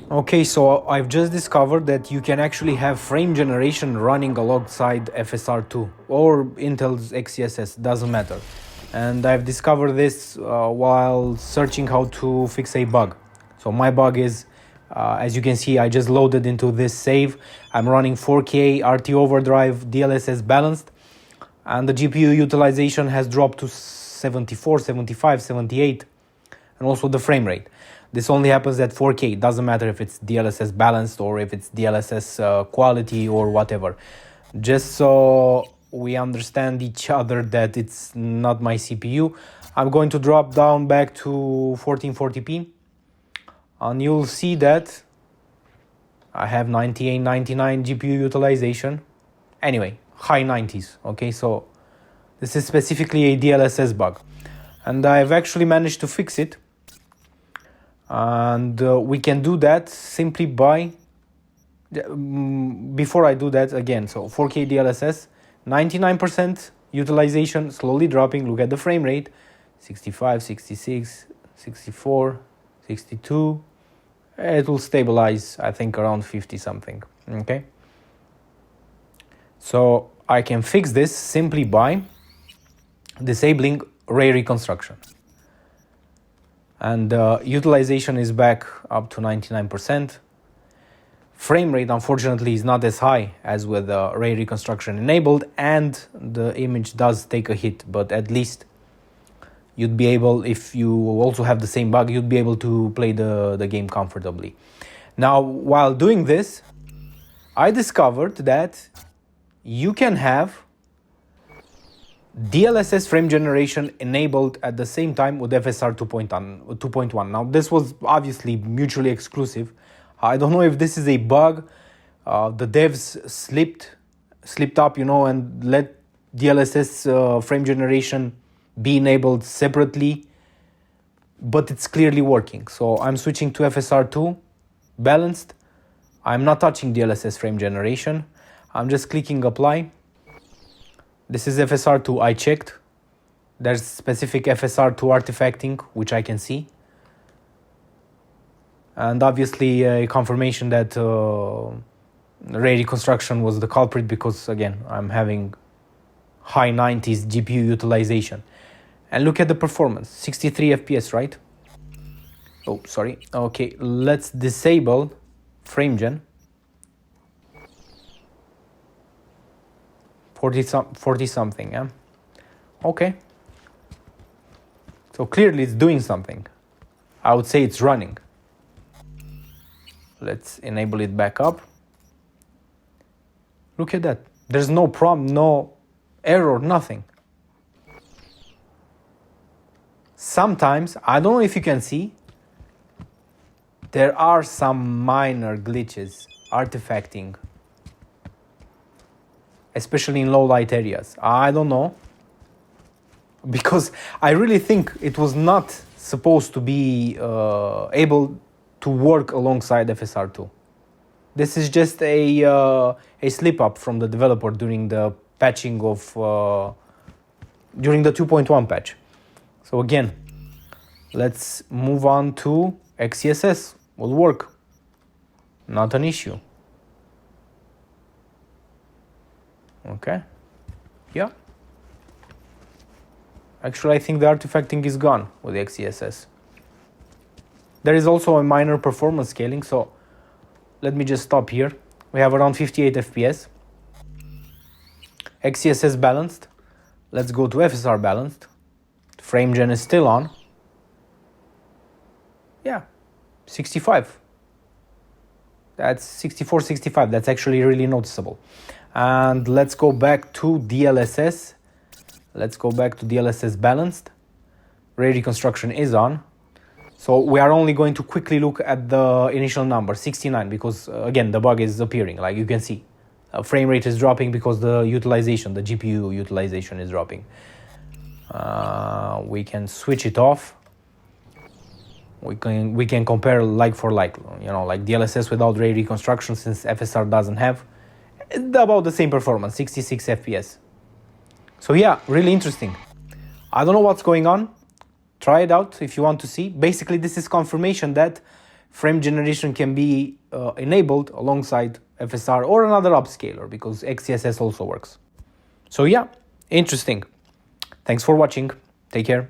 Okay, so I've just discovered that you can actually have frame generation running alongside FSR2 or Intel's XeSS, doesn't matter. And I've discovered this while searching how to fix a bug. So my bug is, as you can see, I just loaded into this save. I'm running 4K RT overdrive, DLSS balanced, and the GPU utilization has dropped to 74, 75, 78, and also the frame rate. This only happens at 4K. It doesn't matter if it's DLSS balanced or if it's DLSS quality or whatever. Just so we understand each other that it's not my CPU, I'm going to drop down back to 1440p. And you'll see that I have 98, 99 GPU utilization. Anyway, high 90s. Okay, so this is specifically a DLSS bug. And I've actually managed to fix it. And we can do that simply by, before I do that again, so 4K DLSS, 99% utilization, slowly dropping. Look at the frame rate, 65, 66, 64, 62. It will stabilize, I think, around 50 something, okay? So I can fix this simply by disabling Ray Reconstruction. And utilization is back up to 99%. Frame rate, unfortunately, is not as high as with Ray Reconstruction enabled, and the image does take a hit, but at least you'd be able, if you also have the same bug, you'd be able to play the game comfortably. Now, while doing this, I discovered that you can have DLSS frame generation enabled at the same time with FSR 2.1. Now, this was obviously mutually exclusive. I don't know if this is a bug. The devs slipped up, and let DLSS frame generation be enabled separately, but it's clearly working. So I'm switching to FSR2 balanced. I'm not touching DLSS frame generation. I'm just clicking apply. This is FSR2, I checked. There's specific FSR2 artifacting, which I can see. And obviously a confirmation that Ray Reconstruction was the culprit because, again, I'm having high 90s GPU utilization. And look at the performance, 63 FPS, right? Oh, sorry. Okay, let's disable FrameGen. 40 something, yeah? Okay. So clearly it's doing something. I would say it's running. Let's enable it back up. Look at that. There's no prompt, no error, nothing. Sometimes, I don't know if you can see, there are some minor glitches artifacting, especially in low light areas. I don't know, because I really think it was not supposed to be able to work alongside FSR2. This is just a slip up from the developer during the patching of during the 2.1 patch. So again, let's move on to XeSS. Will work, not an issue. Okay, yeah. Actually, I think the artifacting is gone with the XeSS. There is also a minor performance scaling, so let me just stop here. We have around 58 FPS. XeSS balanced. Let's go to FSR balanced. FrameGen is still on. Yeah, 65. That's 64, 65. That's actually really noticeable. And let's go back to DLSS. Let's go back to DLSS balanced. Ray Reconstruction is on. So we are only going to quickly look at the initial number, 69, because again, the bug is appearing, like you can see. Frame rate is dropping because the utilization, the GPU utilization is dropping. We can switch it off. We can compare like for like, like DLSS without Ray Reconstruction, since FSR doesn't have. About the same performance, 66 FPS. So yeah, really interesting. I don't know what's going on. Try it out if you want to see. Basically, this is confirmation that frame generation can be enabled alongside FSR or another upscaler, because XeSS also works. So yeah, interesting. Thanks for watching. Take care.